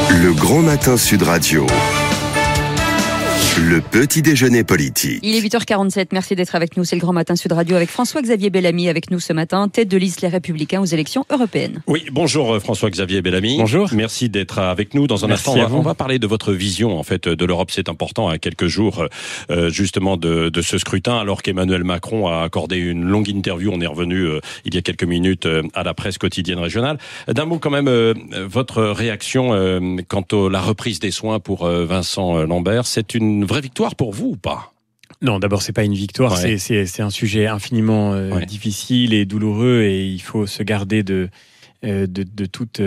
Le Grand Matin Sud Radio. Le petit déjeuner politique. Il est 8h47, merci d'être avec nous. C'est le Grand Matin Sud Radio avec François-Xavier Bellamy avec nous ce matin, tête de liste Les Républicains aux élections européennes. Oui, bonjour François-Xavier Bellamy. Bonjour. Merci d'être avec nous. Dans un instant, on va parler de votre vision en fait de l'Europe. C'est important à quelques jours justement de ce scrutin, alors qu'Emmanuel Macron a accordé une longue interview. On est revenu il y a quelques minutes à la presse quotidienne régionale. D'un mot quand même, votre réaction quant à la reprise des soins pour Vincent Lambert, c'est une vraie victoire pour vous ou pas ? Non, d'abord, c'est pas une victoire, c'est un sujet infiniment difficile et douloureux, et il faut se garder de toute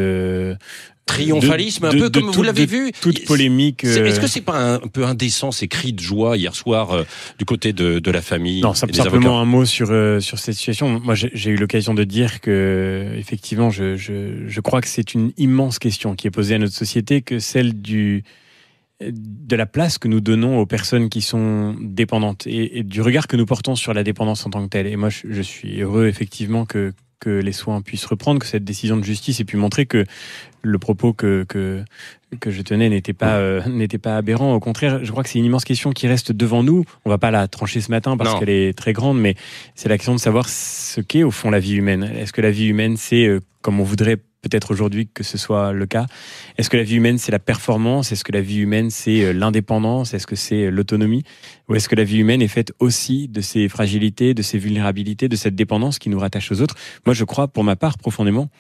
triomphalisme, un peu comme vous l'avez vu. Toute polémique. Est-ce que c'est pas un peu indécent ces cris de joie hier soir du côté de la famille? Non, simplement un mot sur cette situation. Moi, j'ai eu l'occasion de dire que effectivement, je crois que c'est une immense question qui est posée à notre société, que celle de la place que nous donnons aux personnes qui sont dépendantes et du regard que nous portons sur la dépendance en tant que telle. Et moi, je suis heureux effectivement que les soins puissent reprendre, que cette décision de justice ait pu montrer que le propos que je tenais n'était pas aberrant. Au contraire, je crois que c'est une immense question qui reste devant nous. On va pas la trancher ce matin parce qu'elle est très grande, mais c'est la question de savoir ce qu'est au fond la vie humaine. Est-ce que la vie humaine, c'est comme on voudrait peut-être aujourd'hui que ce soit le cas? Est-ce que la vie humaine, c'est la performance? Est-ce que la vie humaine, c'est l'indépendance? Est-ce que c'est l'autonomie? Ou est-ce que la vie humaine est faite aussi de ces fragilités, de ces vulnérabilités, de cette dépendance qui nous rattache aux autres? Moi, je crois, pour ma part, profondément,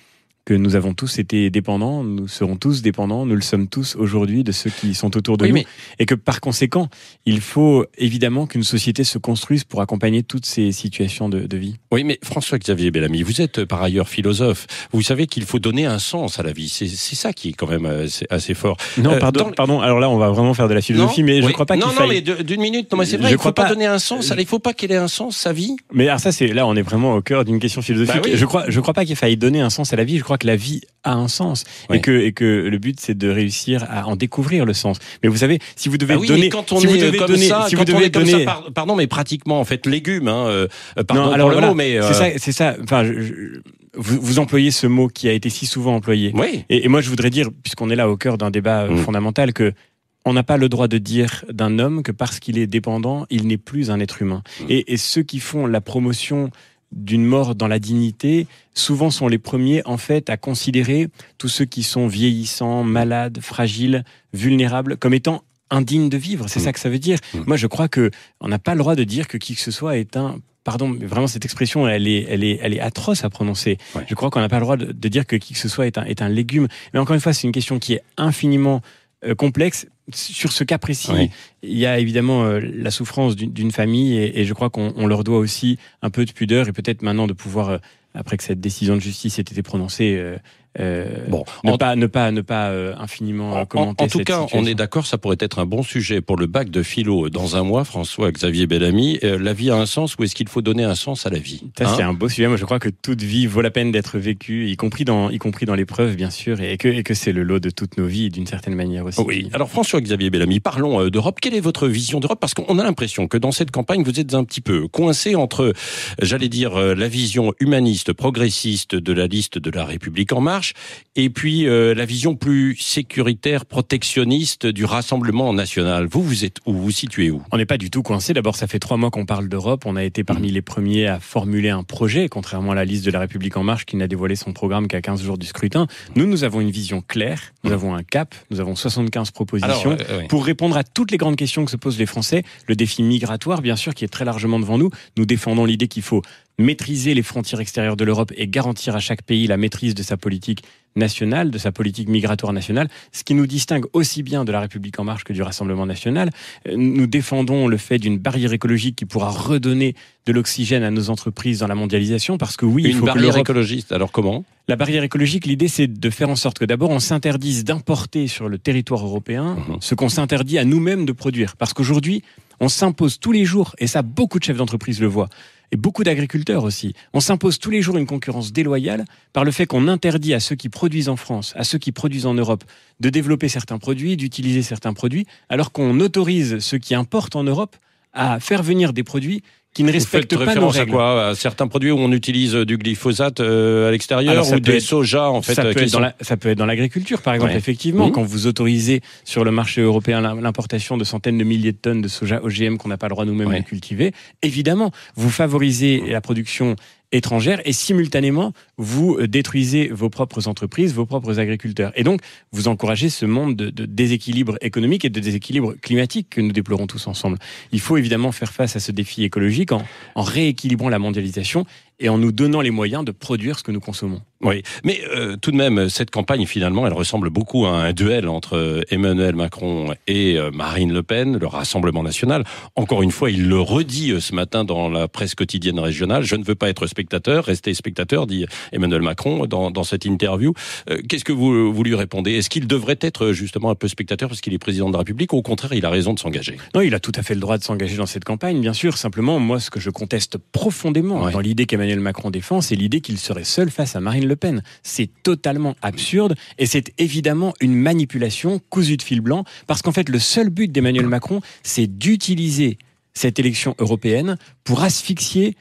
que nous avons tous été dépendants, nous serons tous dépendants, nous le sommes tous aujourd'hui de ceux qui sont autour de nous. Et que par conséquent, il faut évidemment qu'une société se construise pour accompagner toutes ces situations de vie. Oui, mais François-Xavier Bellamy, vous êtes par ailleurs philosophe. Vous savez qu'il faut donner un sens à la vie. C'est ça qui est quand même assez fort. Non, pardon. Alors là, on va vraiment faire de la philosophie, mais je crois pas qu'il faille... Non, mais d'une minute. Non, mais c'est vrai, il ne faut pas donner un sens. Il ne faut pas qu'il ait un sens, sa vie. Mais alors ça, là, on est vraiment au cœur d'une question philosophique. Je crois pas qu'il faille donner un sens à la vie. Je crois que la vie a un sens et que le but c'est de réussir à en découvrir le sens. Mais vous savez, si vous devez donner, quand on est comme ça, pardon, mais pratiquement en fait légumes, pardon pour le mot, mais c'est ça. Enfin, vous employez ce mot qui a été si souvent employé. Oui. Et moi, je voudrais dire, puisqu'on est là au cœur d'un débat fondamental, que on n'a pas le droit de dire d'un homme que parce qu'il est dépendant, il n'est plus un être humain. Et ceux qui font la promotion d'une mort dans la dignité, souvent sont les premiers en fait à considérer tous ceux qui sont vieillissants, malades, fragiles, vulnérables comme étant indignes de vivre. C'est ça que ça veut dire. Moi, je crois que on n'a pas le droit de dire que qui que ce soit est un... Pardon, mais vraiment cette expression, elle est atroce à prononcer. Ouais. Je crois qu'on n'a pas le droit de dire que qui que ce soit est un légume. Mais encore une fois, c'est une question qui est infiniment complexe. Sur ce cas précis, il y a évidemment la souffrance d'une famille et je crois qu'on leur doit aussi un peu de pudeur et peut-être maintenant de pouvoir, après que cette décision de justice ait été prononcée, ne pas infiniment commenter. En tout cas, on est d'accord, ça pourrait être un bon sujet pour le bac de philo dans un mois, François-Xavier Bellamy. La vie a un sens ou est-ce qu'il faut donner un sens à la vie? Ça, c'est un beau sujet. Moi, je crois que toute vie vaut la peine d'être vécue, y compris dans l'épreuve, bien sûr, et que c'est le lot de toutes nos vies, d'une certaine manière aussi. Oui. Alors, François-Xavier Bellamy, parlons d'Europe. Quelle est votre vision d'Europe? Parce qu'on a l'impression que dans cette campagne, vous êtes un petit peu coincé entre, j'allais dire, la vision humaniste, progressiste de la liste de la République en marche, et puis la vision plus sécuritaire, protectionniste du Rassemblement national. Vous êtes où? Vous situez où? On n'est pas du tout coincé. D'abord, ça fait 3 mois qu'on parle d'Europe. On a été parmi les premiers à formuler un projet, contrairement à la liste de la République en marche qui n'a dévoilé son programme qu'à 15 jours du scrutin. Nous avons une vision claire, nous avons un cap, nous avons 75 propositions pour répondre à toutes les grandes questions que se posent les Français. Le défi migratoire, bien sûr, qui est très largement devant nous. Nous défendons l'idée qu'il faut maîtriser les frontières extérieures de l'Europe et garantir à chaque pays la maîtrise de sa politique nationale, de sa politique migratoire nationale, ce qui nous distingue aussi bien de la République en marche que du Rassemblement national. Nous défendons le fait d'une barrière écologique qui pourra redonner de l'oxygène à nos entreprises dans la mondialisation, parce que oui, il faut que l'Europe... Une barrière écologiste, alors comment? La barrière écologique, l'idée c'est de faire en sorte que d'abord on s'interdise d'importer sur le territoire européen ce qu'on s'interdit à nous-mêmes de produire. Parce qu'aujourd'hui, on s'impose tous les jours, et ça beaucoup de chefs d'entreprise le voient, et beaucoup d'agriculteurs aussi. On s'impose tous les jours une concurrence déloyale par le fait qu'on interdit à ceux qui produisent en France, à ceux qui produisent en Europe, de développer certains produits, d'utiliser certains produits, alors qu'on autorise ceux qui importent en Europe à faire venir des produits qui ne respectent pas nos règles. À quoi? À certains produits où on utilise du glyphosate à l'extérieur ou des soja en fait. Ça peut être dans l'agriculture, par exemple. Effectivement, quand vous autorisez sur le marché européen l'importation de centaines de milliers de tonnes de soja OGM qu'on n'a pas le droit nous-mêmes de cultiver, évidemment, vous favorisez la production étrangère et simultanément vous détruisez vos propres entreprises, vos propres agriculteurs. Et donc vous encouragez ce monde de déséquilibre économique et de déséquilibre climatique que nous déplorons tous ensemble. Il faut évidemment faire face à ce défi écologique en rééquilibrant la mondialisation et en nous donnant les moyens de produire ce que nous consommons. Oui, mais tout de même, cette campagne, finalement, elle ressemble beaucoup à un duel entre Emmanuel Macron et Marine Le Pen, le Rassemblement national. Encore une fois, il le redit ce matin dans la presse quotidienne régionale. Je ne veux pas être spectateur, rester spectateur, dit Emmanuel Macron dans cette interview. Qu'est-ce que vous lui répondez? Est-ce qu'il devrait être justement un peu spectateur parce qu'il est président de la République ou au contraire, il a raison de s'engager? Non, il a tout à fait le droit de s'engager dans cette campagne, bien sûr. Simplement, moi, ce que je conteste profondément dans l'idée qu'Emmanuel Macron défend, c'est l'idée qu'il serait seul face à Marine Le Pen. C'est totalement absurde et c'est évidemment une manipulation cousue de fil blanc parce qu'en fait, le seul but d'Emmanuel Macron, c'est d'utiliser cette élection européenne pour asphyxier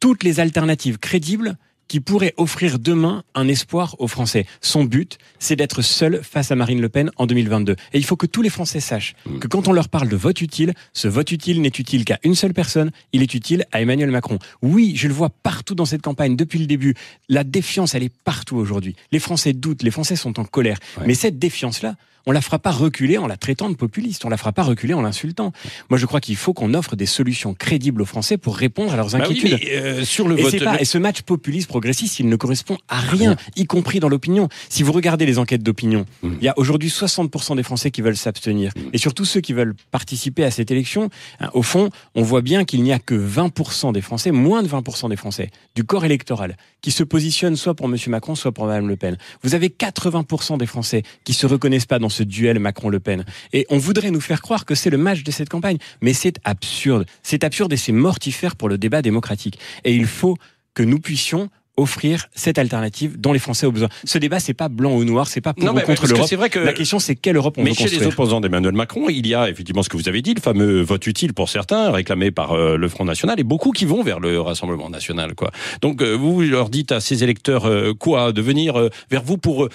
toutes les alternatives crédibles qui pourrait offrir demain un espoir aux Français. Son but, c'est d'être seul face à Marine Le Pen en 2022. Et il faut que tous les Français sachent que quand on leur parle de vote utile, ce vote utile n'est utile qu'à une seule personne, il est utile à Emmanuel Macron. Oui, je le vois partout dans cette campagne, depuis le début. La défiance, elle est partout aujourd'hui. Les Français doutent, les Français sont en colère. Mais cette défiance-là, on la fera pas reculer en la traitant de populiste, on la fera pas reculer en l'insultant. Moi, je crois qu'il faut qu'on offre des solutions crédibles aux Français pour répondre à leurs inquiétudes. Oui, sur le vote... Et ce match populiste-progressiste, il ne correspond à rien, y compris dans l'opinion. Si vous regardez les enquêtes d'opinion, il y a aujourd'hui 60% des Français qui veulent s'abstenir. Et surtout ceux qui veulent participer à cette élection, au fond, on voit bien qu'il n'y a que 20% des Français, moins de 20% des Français, du corps électoral, qui se positionnent soit pour M. Macron, soit pour Mme Le Pen. Vous avez 80% des Français qui se reconnaissent pas dans ce duel Macron-Le Pen. Et on voudrait nous faire croire que c'est le match de cette campagne. Mais c'est absurde. C'est absurde et c'est mortifère pour le débat démocratique. Et il faut que nous puissions offrir cette alternative dont les Français ont besoin. Ce débat, c'est pas blanc ou noir, c'est pas pour ou contre l'Europe. La question, c'est quelle Europe on veut construire. Mais chez les opposants d'Emmanuel Macron, il y a effectivement ce que vous avez dit, le fameux vote utile pour certains, réclamé par le Front National, et beaucoup qui vont vers le Rassemblement National, quoi. Donc, vous leur dites à ces électeurs quoi, de venir vers vous pour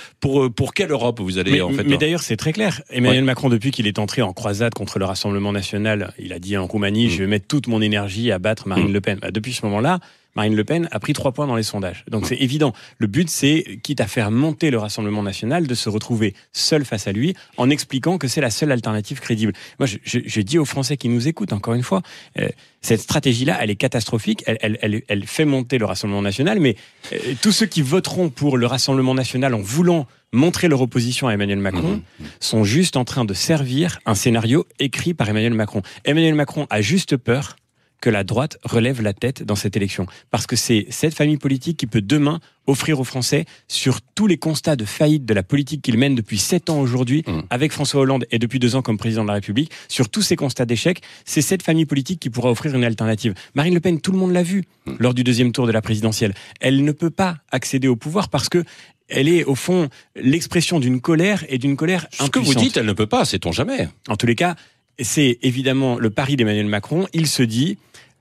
quelle Europe vous allez Mais d'ailleurs, c'est très clair. Emmanuel Macron, depuis qu'il est entré en croisade contre le Rassemblement National, il a dit en Roumanie, je vais mettre toute mon énergie à battre Marine Le Pen. Depuis ce moment-là, Marine Le Pen a pris 3 points dans les sondages. Donc c'est évident. Le but, c'est, quitte à faire monter le Rassemblement national, de se retrouver seul face à lui, en expliquant que c'est la seule alternative crédible. Moi, je dis aux Français qui nous écoutent, encore une fois, cette stratégie-là, elle est catastrophique. Elle fait monter le Rassemblement national, mais tous ceux qui voteront pour le Rassemblement national en voulant montrer leur opposition à Emmanuel Macron sont juste en train de servir un scénario écrit par Emmanuel Macron. Emmanuel Macron a juste peur que la droite relève la tête dans cette élection. Parce que c'est cette famille politique qui peut demain offrir aux Français, sur tous les constats de faillite de la politique qu'il mène depuis 7 ans aujourd'hui, avec François Hollande et depuis 2 ans comme président de la République, sur tous ces constats d'échec, c'est cette famille politique qui pourra offrir une alternative. Marine Le Pen, tout le monde l'a vu lors du 2e tour de la présidentielle. Elle ne peut pas accéder au pouvoir parce que elle est, au fond, l'expression d'une colère et d'une colère impuissante. Ce que vous dites, elle ne peut pas, sait-on jamais. En tous les cas, c'est évidemment le pari d'Emmanuel Macron. Il se dit,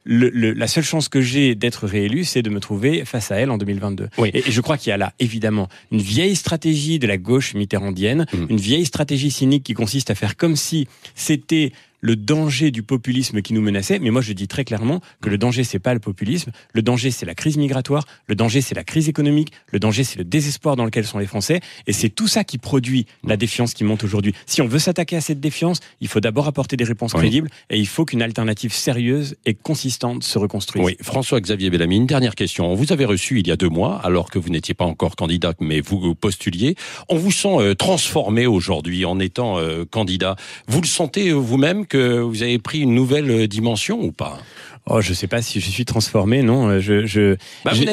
la seule chance que j'ai d'être réélu, c'est de me trouver face à elle en 2022. Oui. Et je crois qu'il y a là, évidemment, une vieille stratégie de la gauche mitterrandienne, une vieille stratégie cynique qui consiste à faire comme si c'était le danger du populisme qui nous menaçait. Mais moi, je dis très clairement que le danger, c'est pas le populisme. Le danger, c'est la crise migratoire. Le danger, c'est la crise économique. Le danger, c'est le désespoir dans lequel sont les Français. Et c'est tout ça qui produit la défiance qui monte aujourd'hui. Si on veut s'attaquer à cette défiance, il faut d'abord apporter des réponses crédibles et il faut qu'une alternative sérieuse et consistante se reconstruise. Oui, François-Xavier Bellamy, une dernière question. On vous avait reçu il y a 2 mois, alors que vous n'étiez pas encore candidat, mais vous postuliez. On vous sent transformé aujourd'hui en étant candidat. Vous le sentez vous-même que vous avez pris une nouvelle dimension ou pas ? Oh, je sais pas si je suis transformé, non. Vous n'avez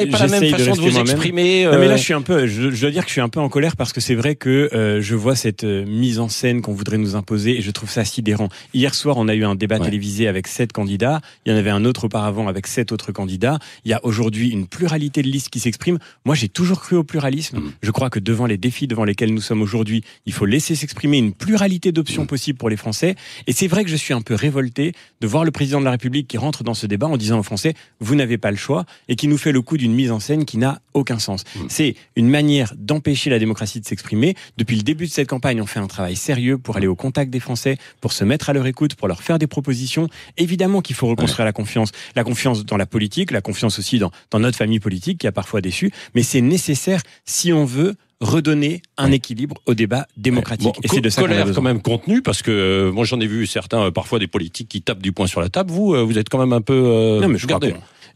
pas la même façon de vous exprimer. Non, mais là, je dois dire que je suis un peu en colère parce que c'est vrai que je vois cette mise en scène qu'on voudrait nous imposer et je trouve ça sidérant. Hier soir, on a eu un débat télévisé avec 7 candidats. Il y en avait un autre auparavant avec 7 autres candidats. Il y a aujourd'hui une pluralité de listes qui s'exprime. Moi, j'ai toujours cru au pluralisme. Je crois que devant les défis devant lesquels nous sommes aujourd'hui, il faut laisser s'exprimer une pluralité d'options possibles pour les Français. Et c'est vrai que je suis un peu révolté de voir le président de la République qui rentre dans ce débat en disant aux Français, vous n'avez pas le choix, et qui nous fait le coup d'une mise en scène qui n'a aucun sens. C'est une manière d'empêcher la démocratie de s'exprimer. Depuis le début de cette campagne, on fait un travail sérieux pour aller au contact des Français, pour se mettre à leur écoute, pour leur faire des propositions. Évidemment qu'il faut reconstruire la confiance dans la politique, la confiance aussi dans notre famille politique qui a parfois déçu, mais c'est nécessaire si on veut redonner un équilibre au débat démocratique. Bon, et c'est de ça qu'on a besoin. Quand même contenu, parce que moi j'en ai vu certains, parfois des politiques qui tapent du poing sur la table. Vous êtes quand même un peu... non, mais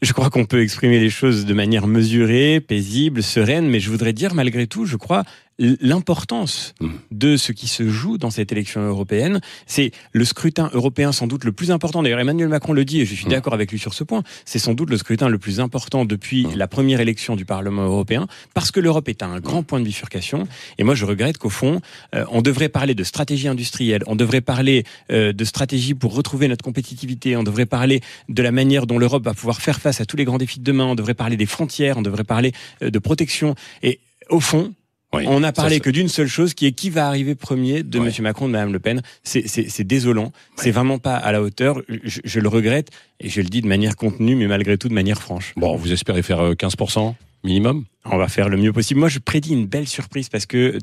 je crois qu'on peut exprimer les choses de manière mesurée, paisible, sereine, mais je voudrais dire malgré tout, je crois, l'importance de ce qui se joue dans cette élection européenne. C'est le scrutin européen sans doute le plus important. D'ailleurs, Emmanuel Macron le dit, et je suis d'accord avec lui sur ce point. C'est sans doute le scrutin le plus important depuis la première élection du Parlement européen, parce que l'Europe est à un grand point de bifurcation. Et moi, je regrette qu'au fond, on devrait parler de stratégie industrielle, on devrait parler de stratégie pour retrouver notre compétitivité, on devrait parler de la manière dont l'Europe va pouvoir faire face à tous les grands défis de demain, on devrait parler des frontières, on devrait parler de protection. Et au fond, on n'a parlé que d'une seule chose, qui est qui va arriver premier de M. Macron, de Mme Le Pen. C'est désolant. C'est vraiment pas à la hauteur. Je le regrette et je le dis de manière contenue, mais malgré tout de manière franche. Bon, vous espérez faire 15% minimum ? On va faire le mieux possible. Moi, je prédis une belle surprise parce que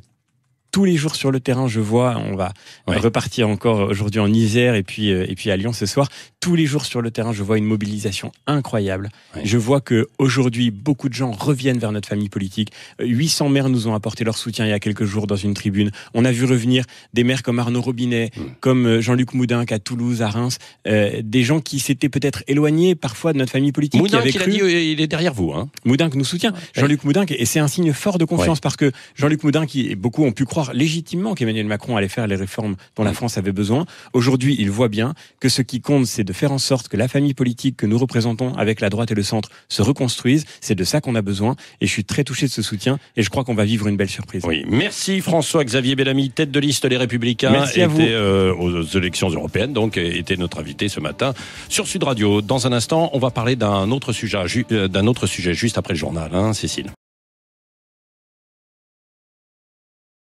tous les jours sur le terrain, je vois, on va repartir encore aujourd'hui en Isère et puis à Lyon ce soir. Tous les jours sur le terrain, je vois une mobilisation incroyable. Je vois que aujourd'hui, beaucoup de gens reviennent vers notre famille politique. 800 maires nous ont apporté leur soutien il y a quelques jours dans une tribune. On a vu revenir des maires comme Arnaud Robinet, comme Jean-Luc Moudenc à Toulouse, à Reims, des gens qui s'étaient peut-être éloignés parfois de notre famille politique. Moudenc, il est derrière vous. Hein. Moudenc nous soutient. Jean-Luc Moudenc, et c'est un signe fort de confiance parce que Jean-Luc Moudenc, beaucoup ont pu croire légitimement qu'Emmanuel Macron allait faire les réformes dont la France avait besoin. Aujourd'hui, il voit bien que ce qui compte, c'est de faire en sorte que la famille politique que nous représentons avec la droite et le centre se reconstruise. C'est de ça qu'on a besoin et je suis très touché de ce soutien et je crois qu'on va vivre une belle surprise. Oui, merci François-Xavier Bellamy, tête de liste Les Républicains. Merci à vous. Aux élections européennes, donc était notre invité ce matin sur Sud Radio. Dans un instant, on va parler d'un autre sujet juste après le journal, Cécile.